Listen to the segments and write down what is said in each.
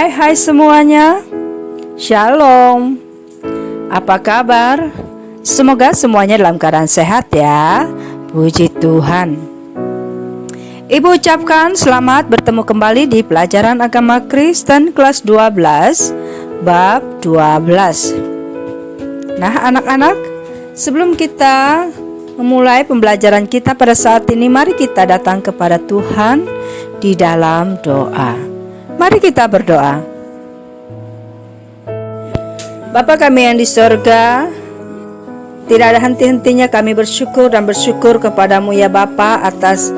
Hai semuanya, Shalom. Apa kabar? Semoga semuanya dalam keadaan sehat ya. Puji Tuhan. Ibu ucapkan selamat bertemu kembali di pelajaran agama Kristen kelas 12 bab 12. Nah anak-anak, sebelum kita memulai pembelajaran kita pada saat ini, mari kita datang kepada Tuhan di dalam doa. Mari kita berdoa. Bapa kami yang di sorga, tidak ada henti-hentinya kami bersyukur kepadamu ya Bapa atas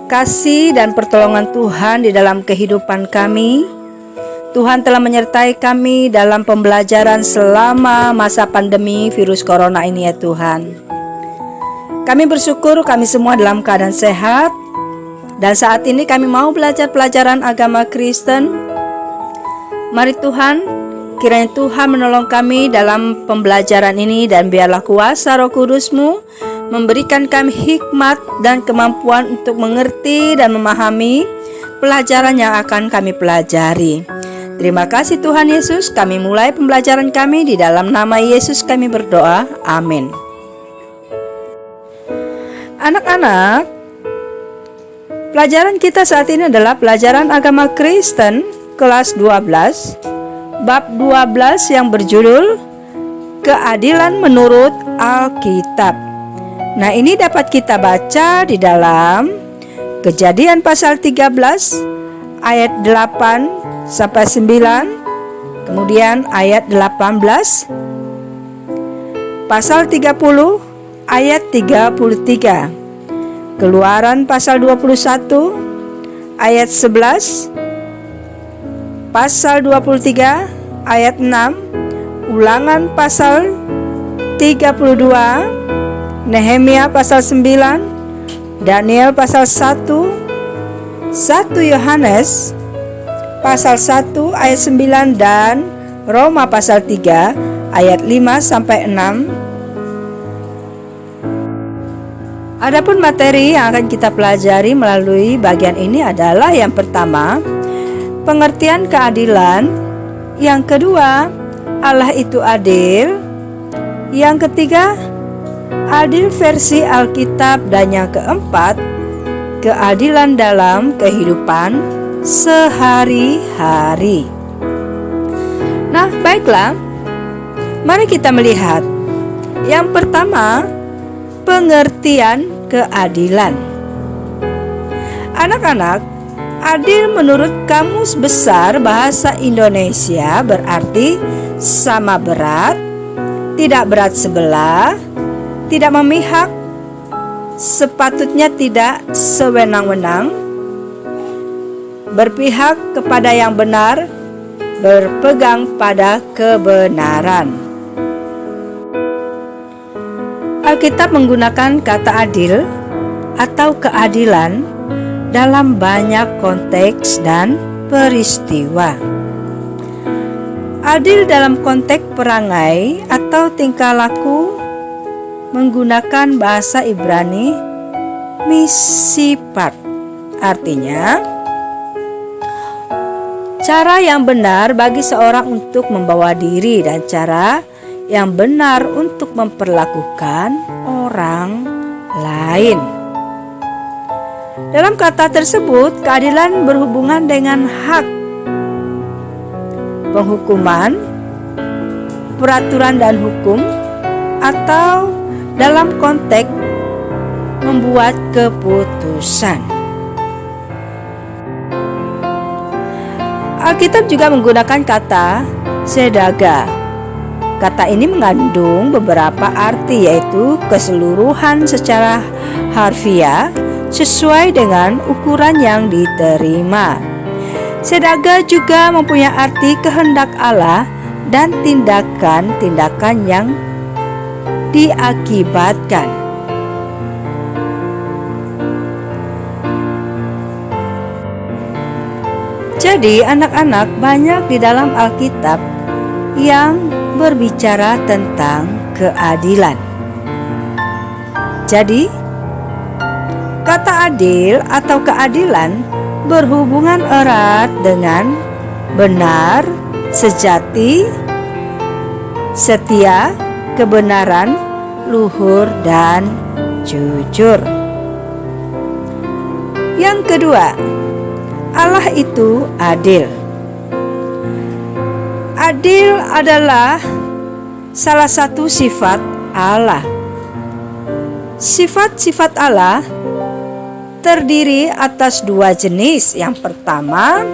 kasih dan pertolongan Tuhan di dalam kehidupan kami. Tuhan telah menyertai kami dalam pembelajaran selama masa pandemi virus corona ini ya Tuhan. Kami bersyukur kami semua dalam keadaan sehat. Dan saat ini kami mau belajar pelajaran agama Kristen. Mari Tuhan, kiranya Tuhan menolong kami dalam pembelajaran ini, dan biarlah kuasa Roh Kudus-Mu memberikan kami hikmat dan kemampuan untuk mengerti dan memahami pelajaran yang akan kami pelajari. Terima kasih Tuhan Yesus, kami mulai pembelajaran kami di dalam nama Yesus kami berdoa, amin. Anak-anak, pelajaran kita saat ini adalah pelajaran agama Kristen kelas 12 bab 12 yang berjudul Keadilan menurut Alkitab. Nah, ini dapat kita baca di dalam Kejadian pasal 13 ayat 8 sampai 9, kemudian ayat 18, pasal 30 ayat 33, Keluaran pasal 21 ayat 11, pasal 23 ayat 6, Ulangan pasal 32, Nehemia pasal 9, Daniel pasal 1, 1 Yohanes pasal 1 ayat 9, dan Roma pasal 3 ayat 5 sampai 6. Adapun materi yang akan kita pelajari melalui bagian ini adalah yang pertama, pengertian keadilan. Yang kedua, Allah itu adil. Yang ketiga, adil versi Alkitab. Dan yang keempat, keadilan dalam kehidupan sehari-hari. Nah, baiklah, mari kita melihat. Yang pertama, pengertian keadilan. Anak-anak, adil menurut Kamus Besar Bahasa Indonesia berarti sama berat, tidak berat sebelah, tidak memihak, sepatutnya tidak sewenang-wenang, berpihak kepada yang benar, berpegang pada kebenaran. Alkitab menggunakan kata adil atau keadilan dalam banyak konteks dan peristiwa. Adil dalam konteks perangai atau tingkah laku menggunakan bahasa Ibrani misipat, artinya cara yang benar bagi seorang untuk membawa diri dan cara yang benar untuk memperlakukan orang lain. Dalam kata tersebut, keadilan berhubungan dengan hak, penghukuman, peraturan dan hukum, atau dalam konteks membuat keputusan. Alkitab juga menggunakan kata sedaga. Kata ini mengandung beberapa arti, yaitu keseluruhan secara harfiah sesuai dengan ukuran yang diterima. Sedaga juga mempunyai arti kehendak Allah dan tindakan-tindakan yang diakibatkan. Jadi anak-anak, banyak di dalam Alkitab yang berbicara tentang keadilan. Jadi, kata adil atau keadilan berhubungan erat dengan benar, sejati, setia, kebenaran, luhur, dan jujur. Yang kedua, Allah itu adil. Adil adalah salah satu sifat Allah. Sifat-sifat Allah terdiri atas dua jenis. Yang pertama,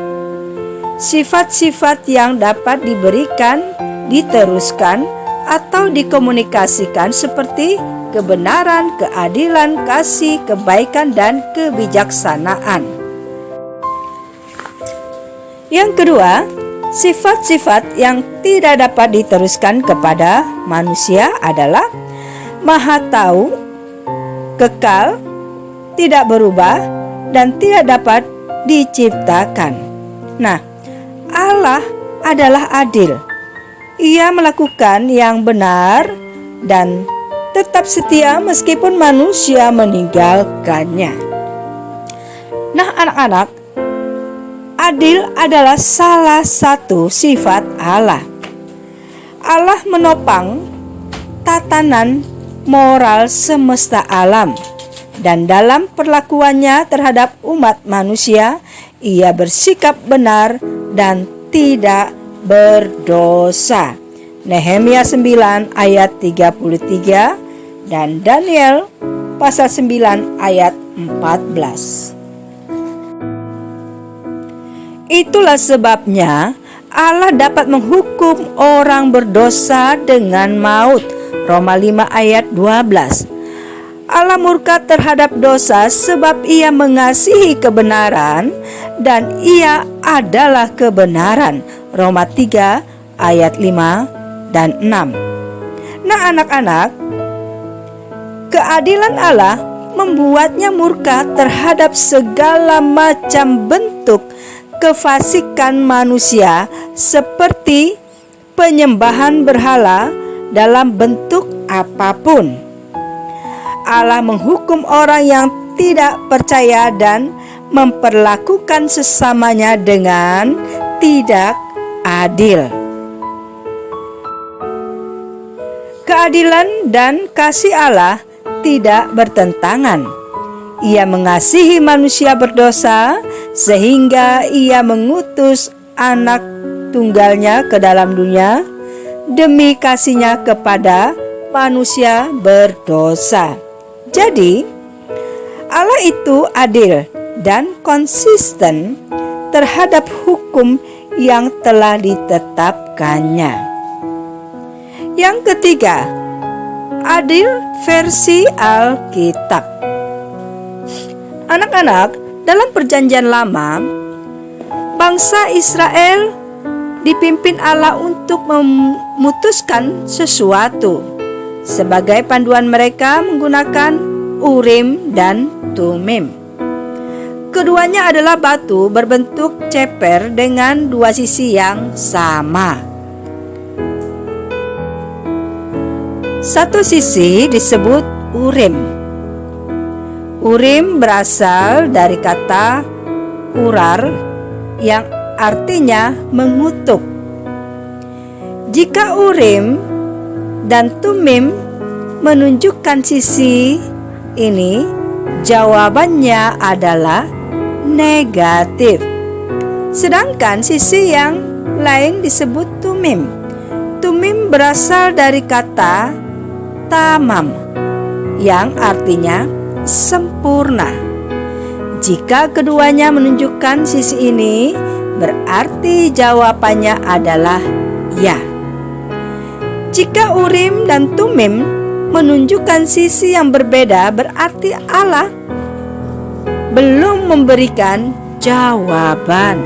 sifat-sifat yang dapat diberikan, diteruskan, atau dikomunikasikan seperti kebenaran, keadilan, kasih, kebaikan, dan kebijaksanaan. Yang kedua, sifat-sifat yang tidak dapat diteruskan kepada manusia adalah Maha Tahu, kekal, tidak berubah, dan tidak dapat diciptakan. Nah, Allah adalah adil. Ia melakukan yang benar dan tetap setia meskipun manusia meninggalkannya. Nah, anak-anak, adil adalah salah satu sifat Allah. Allah menopang tatanan moral semesta alam, dan dalam perlakuannya terhadap umat manusia, ia bersikap benar dan tidak berdosa. Nehemia 9 ayat 33 dan Daniel pasal 9 ayat 14. Itulah sebabnya Allah dapat menghukum orang berdosa dengan maut. Roma 5 ayat 12. Allah murka terhadap dosa sebab ia mengasihi kebenaran dan ia adalah kebenaran. Roma 3 ayat 5 dan 6. Nah, anak-anak, keadilan Allah membuatnya murka terhadap segala macam bentuk kefasikan manusia seperti penyembahan berhala dalam bentuk apapun. Allah menghukum orang yang tidak percaya dan memperlakukan sesamanya dengan tidak adil. Keadilan dan kasih Allah tidak bertentangan. Ia mengasihi manusia berdosa sehingga ia mengutus anak tunggalnya ke dalam dunia demi kasihnya kepada manusia berdosa. Jadi, Allah itu adil dan konsisten terhadap hukum yang telah ditetapkannya. Yang ketiga, adil versi Alkitab. Anak-anak, dalam Perjanjian Lama, bangsa Israel dipimpin Allah untuk memutuskan sesuatu. Sebagai panduan mereka menggunakan Urim dan Tumim. Keduanya adalah batu berbentuk ceper dengan dua sisi yang sama. Satu sisi disebut Urim. Urim berasal dari kata urar yang artinya mengutuk. Jika Urim dan Tumim menunjukkan sisi ini, jawabannya adalah negatif. Sedangkan sisi yang lain disebut Tumim. Tumim berasal dari kata tamam yang artinya sempurna. Jika keduanya menunjukkan sisi ini, berarti jawabannya adalah ya. Jika Urim dan Tumim menunjukkan sisi yang berbeda, berarti Allah belum memberikan jawaban.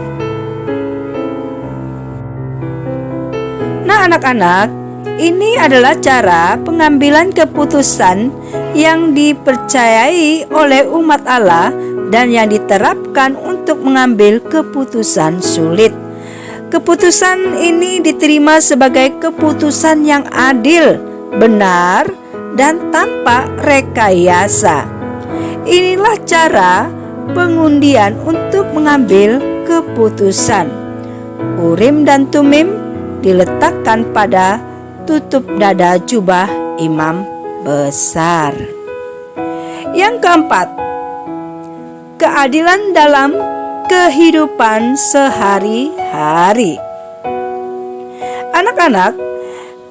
Nah, anak-anak, ini adalah cara pengambilan keputusan yang dipercayai oleh umat Allah dan yang diterapkan untuk mengambil keputusan sulit. Keputusan ini diterima sebagai keputusan yang adil, benar, dan tanpa rekayasa. Inilah cara pengundian untuk mengambil keputusan. Urim dan Tumim diletakkan pada tutup dada jubah imam besar. Yang keempat, keadilan dalam kehidupan sehari-hari. Anak-anak,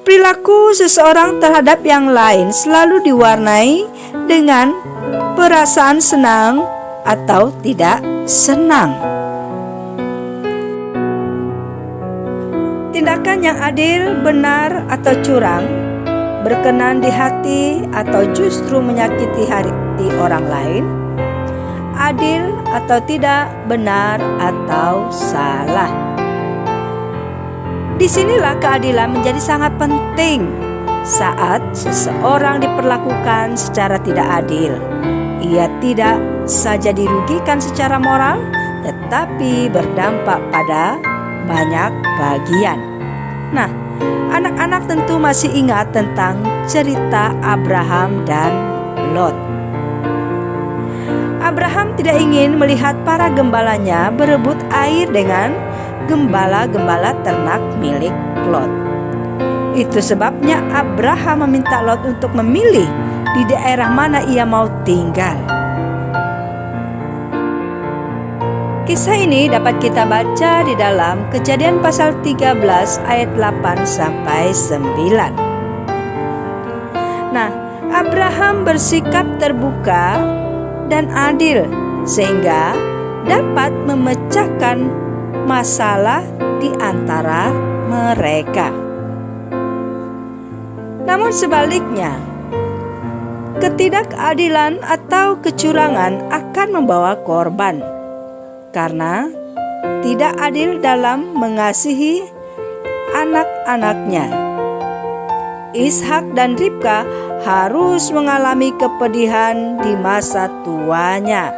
perilaku seseorang terhadap yang lain selalu diwarnai dengan perasaan senang atau tidak senang. Tindakan yang adil, benar, atau curang, berkenan di hati atau justru menyakiti hati orang lain, adil atau tidak, benar atau salah. Disinilah keadilan menjadi sangat penting saat seseorang diperlakukan secara tidak adil. Ia tidak saja dirugikan secara moral, tetapi berdampak pada banyak bagian. Nah, anak-anak tentu masih ingat tentang cerita Abraham dan Lot. Abraham tidak ingin melihat para gembalanya berebut air dengan gembala-gembala ternak milik Lot. Itu sebabnya Abraham meminta Lot untuk memilih di daerah mana ia mau tinggal. Kisah ini dapat kita baca di dalam Kejadian pasal 13 ayat 8 sampai 9. Nah, Abraham bersikap terbuka dan adil sehingga dapat memecahkan masalah di antara mereka. Namun sebaliknya, ketidakadilan atau kecurangan akan membawa korban, karena tidak adil dalam mengasihi anak-anaknya. Ishak dan Ribka harus mengalami kepedihan di masa tuanya.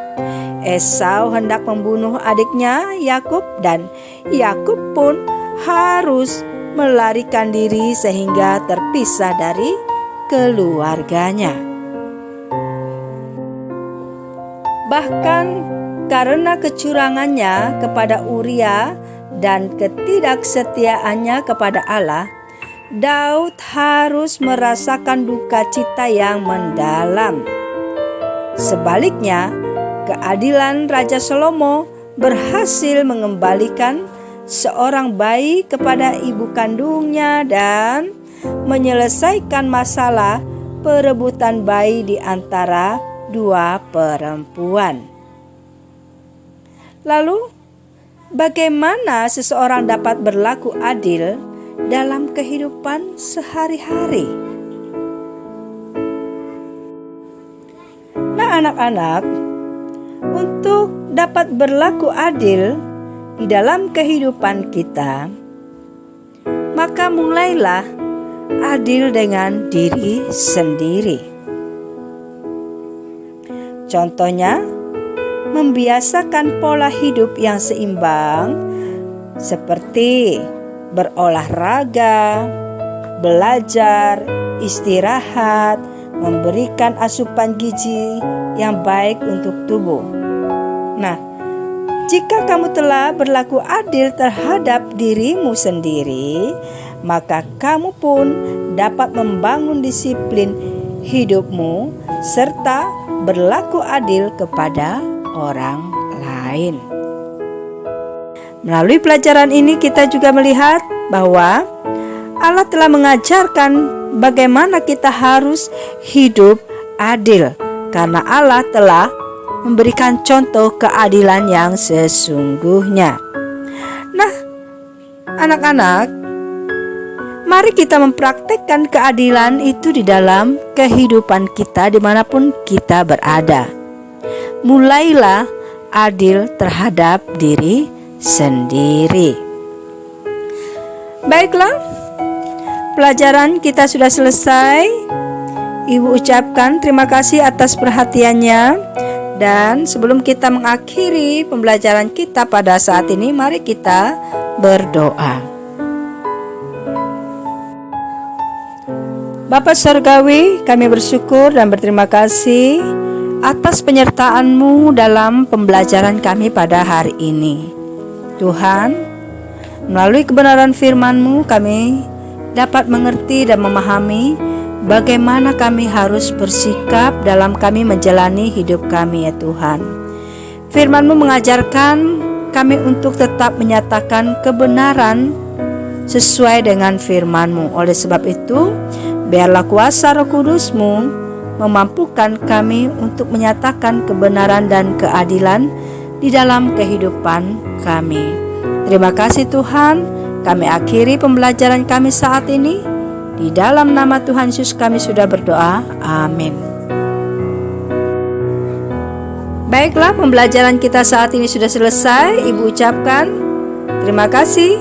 Esau hendak membunuh adiknya Yakub dan Yakub pun harus melarikan diri sehingga terpisah dari keluarganya. Bahkan karena kecurangannya kepada Uria dan ketidaksetiaannya kepada Allah, Daud harus merasakan duka cita yang mendalam. Sebaliknya, keadilan Raja Salomo berhasil mengembalikan seorang bayi kepada ibu kandungnya dan menyelesaikan masalah perebutan bayi di antara dua perempuan. Lalu, bagaimana seseorang dapat berlaku adil dalam kehidupan sehari-hari? Nah, anak-anak, untuk dapat berlaku adil di dalam kehidupan kita, maka mulailah adil dengan diri sendiri. Contohnya, membiasakan pola hidup yang seimbang seperti berolahraga, belajar, istirahat, memberikan asupan gizi yang baik untuk tubuh. Nah, jika kamu telah berlaku adil terhadap dirimu sendiri, maka kamu pun dapat membangun disiplin hidupmu serta berlaku adil kepada orang lain. Melalui pelajaran ini kita juga melihat bahwa Allah telah mengajarkan bagaimana kita harus hidup adil, karena Allah telah memberikan contoh keadilan yang sesungguhnya. Nah, anak-anak, mari kita mempraktekkan keadilan itu di dalam kehidupan kita dimanapun kita berada. Mulailah adil terhadap diri sendiri. Baiklah, pelajaran kita sudah selesai. Ibu ucapkan terima kasih atas perhatiannya. Dan sebelum kita mengakhiri pembelajaran kita pada saat ini, mari kita berdoa. Bapa Surgawi, kami bersyukur dan berterima kasih atas penyertaan-Mu dalam pembelajaran kami pada hari ini. Tuhan, Melalui kebenaran firman-Mu kami dapat mengerti dan memahami bagaimana kami harus bersikap dalam kami menjalani hidup kami ya Tuhan. Firman-Mu mengajarkan kami untuk tetap menyatakan kebenaran sesuai dengan firman-Mu. Oleh sebab itu, biarlah kuasa Roh Kudus-Mu memampukan kami untuk menyatakan kebenaran dan keadilan di dalam kehidupan kami. Terima kasih Tuhan, kami akhiri pembelajaran kami saat ini. Di dalam nama Tuhan Yesus kami sudah berdoa, amin. Baiklah, pembelajaran kita saat ini sudah selesai. Ibu ucapkan terima kasih.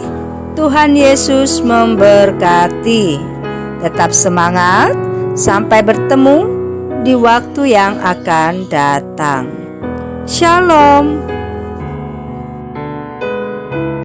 Tuhan Yesus memberkati. Tetap semangat, sampai bertemu di waktu yang akan datang. Shalom.